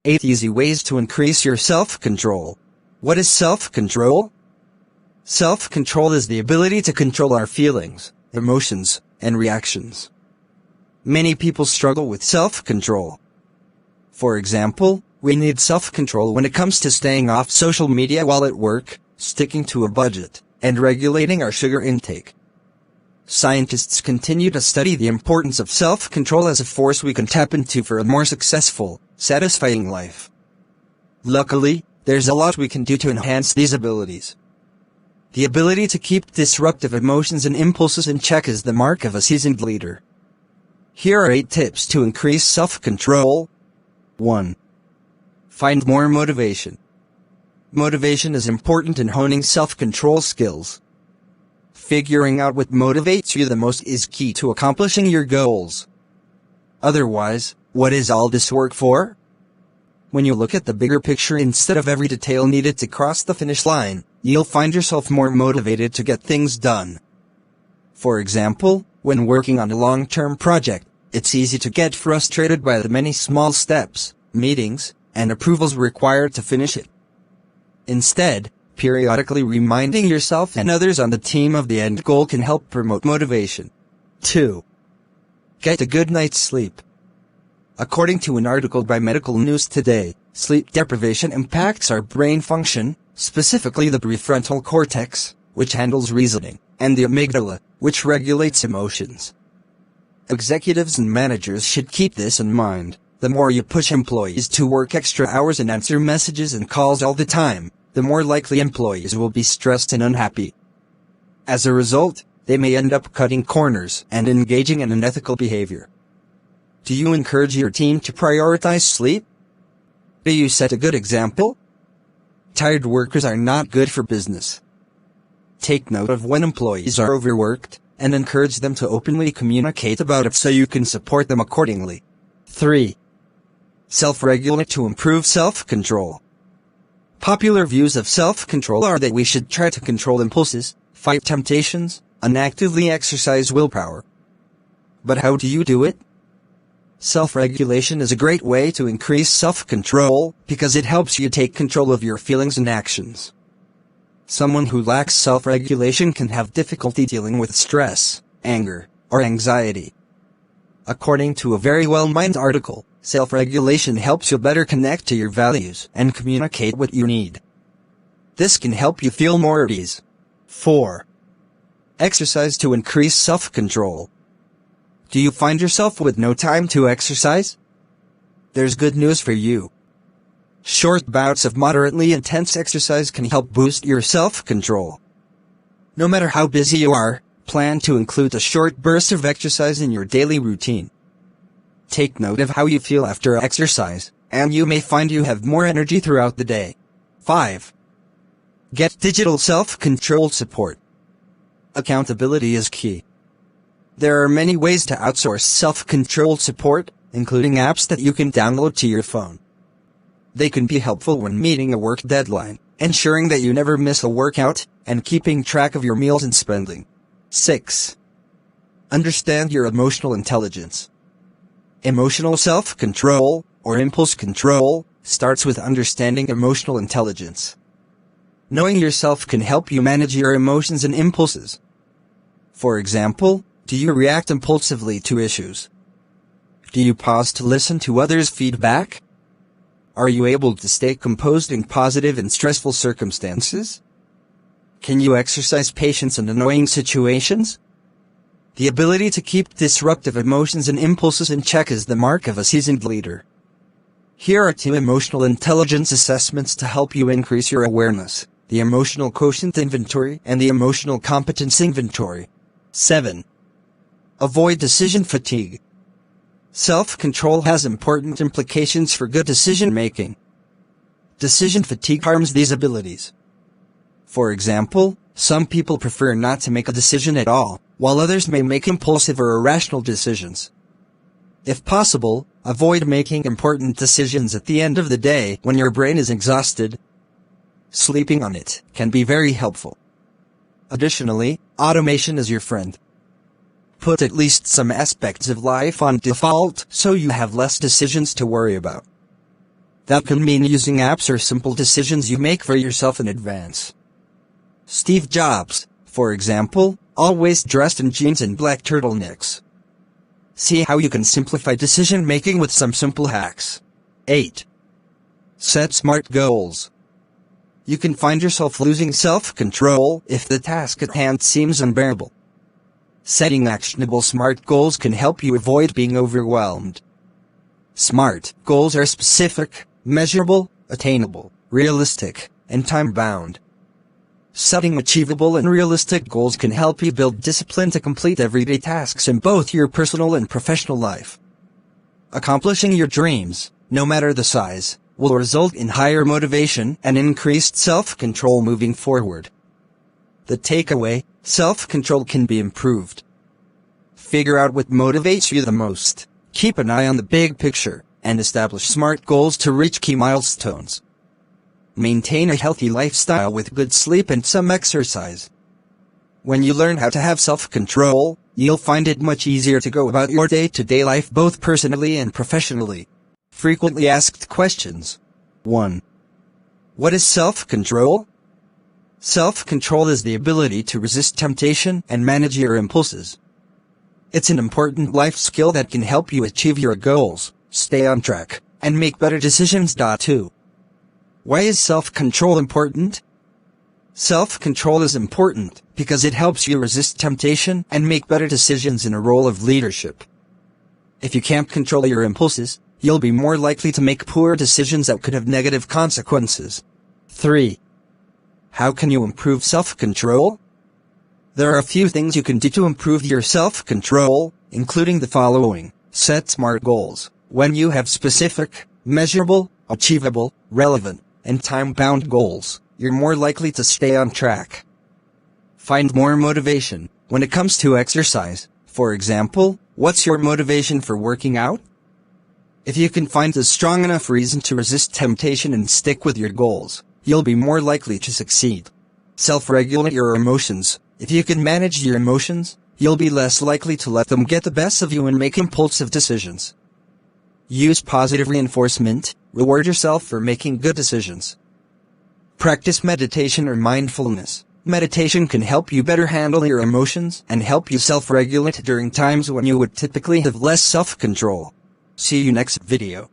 8 easy ways to increase your self-control. What is self-control? Self-control is the ability to control our feelings, emotions, and reactions. Many people struggle with self-control. For example, we need self-control when it comes to staying off social media while at work, sticking to a budget, and regulating our sugar intake. Scientists continue to study the importance of self-control as a force we can tap into for a more successful, satisfying life. Luckily, there's a lot we can do to enhance these abilities. The ability to keep disruptive emotions and impulses in check is the mark of a seasoned leader. Here are 8 tips to increase self-control. 1. Find more motivation. Motivation is important in honing self-control skills. Figuring out what motivates you the most is key to accomplishing your goals. Otherwise, what is all this work for? When you look at the bigger picture instead of every detail needed to cross the finish line, you'll find yourself more motivated to get things done. For example, when working on a long-term project, it's easy to get frustrated by the many small steps, meetings, and approvals required to finish it. Instead, periodically reminding yourself and others on the team of the end goal can help promote motivation. 2. Get a good night's sleep. According to an article by Medical News Today, sleep deprivation impacts our brain function, specifically the prefrontal cortex, which handles reasoning, and the amygdala, which regulates emotions. Executives and managers should keep this in mind. The more you push employees to work extra hours and answer messages and calls all the time, the more likely employees will be stressed and unhappy. As a result, they may end up cutting corners and engaging in unethical behavior. Do you encourage your team to prioritize sleep? Do you set a good example? Tired workers are not good for business. Take note of when employees are overworked, and encourage them to openly communicate about it so you can support them accordingly. 3. Self-regulate to improve self-control. Popular views of self-control are that we should try to control impulses, fight temptations, and actively exercise willpower. But how do you do it? Self-regulation is a great way to increase self-control because it helps you take control of your feelings and actions. Someone who lacks self-regulation can have difficulty dealing with stress, anger, or anxiety. According to a Very Well Mind article, self-regulation helps you better connect to your values and communicate what you need. This can help you feel more at ease. 4. Exercise to increase self-control. Do you find yourself with no time to exercise? There's good news for you. Short bouts of moderately intense exercise can help boost your self-control. No matter how busy you are, plan to include a short burst of exercise in your daily routine. Take note of how you feel after exercise, and you may find you have more energy throughout the day. 5. Get digital self-control support. Accountability is key. There are many ways to outsource self-control support, including apps that you can download to your phone. They can be helpful when meeting a work deadline, ensuring that you never miss a workout, and keeping track of your meals and spending. 6. Understand your emotional intelligence. Emotional self-control, or impulse control, starts with understanding emotional intelligence. Knowing yourself can help you manage your emotions and impulses. For example, do you react impulsively to issues? Do you pause to listen to others' feedback? Are you able to stay composed in positive and stressful circumstances? Can you exercise patience in annoying situations? The ability to keep disruptive emotions and impulses in check is the mark of a seasoned leader. Here are 2 emotional intelligence assessments to help you increase your awareness: the Emotional Quotient Inventory and the Emotional Competence Inventory. 7. Avoid decision fatigue. Self-control has important implications for good decision-making. Decision fatigue harms these abilities. For example, some people prefer not to make a decision at all, while others may make impulsive or irrational decisions. If possible, avoid making important decisions at the end of the day when your brain is exhausted. Sleeping on it can be very helpful. Additionally, automation is your friend. Put at least some aspects of life on default so you have less decisions to worry about. That can mean using apps or simple decisions you make for yourself in advance. Steve Jobs, for example, always dressed in jeans and black turtlenecks. See how you can simplify decision-making with some simple hacks. 8. Set smart goals. You can find yourself losing self-control if the task at hand seems unbearable. Setting actionable SMART goals can help you avoid being overwhelmed. SMART goals are specific, measurable, attainable, realistic, and time-bound. Setting achievable and realistic goals can help you build discipline to complete everyday tasks in both your personal and professional life. Accomplishing your dreams, no matter the size, will result in higher motivation and increased self-control moving forward. The takeaway: self-control can be improved. Figure out what motivates you the most, keep an eye on the big picture, and establish SMART goals to reach key milestones. Maintain a healthy lifestyle with good sleep and some exercise. When you learn how to have self-control, you'll find it much easier to go about your day-to-day life both personally and professionally. Frequently asked questions. 1. What is self-control? Self-control is the ability to resist temptation and manage your impulses. It's an important life skill that can help you achieve your goals, stay on track, and make better decisions. 2. Why is self-control important? Self-control is important because it helps you resist temptation and make better decisions in a role of leadership. If you can't control your impulses, you'll be more likely to make poor decisions that could have negative consequences. 3. How can you improve self-control? There are a few things you can do to improve your self-control, including the following. Set SMART goals. When you have specific, measurable, achievable, relevant, and time-bound goals, you're more likely to stay on track. Find more motivation when it comes to exercise. For example, what's your motivation for working out? If you can find a strong enough reason to resist temptation and stick with your goals, you'll be more likely to succeed. Self-regulate your emotions. If you can manage your emotions, you'll be less likely to let them get the best of you and make impulsive decisions. Use positive reinforcement. Reward yourself for making good decisions. Practice meditation or mindfulness. Meditation can help you better handle your emotions and help you self-regulate during times when you would typically have less self-control. See you next video.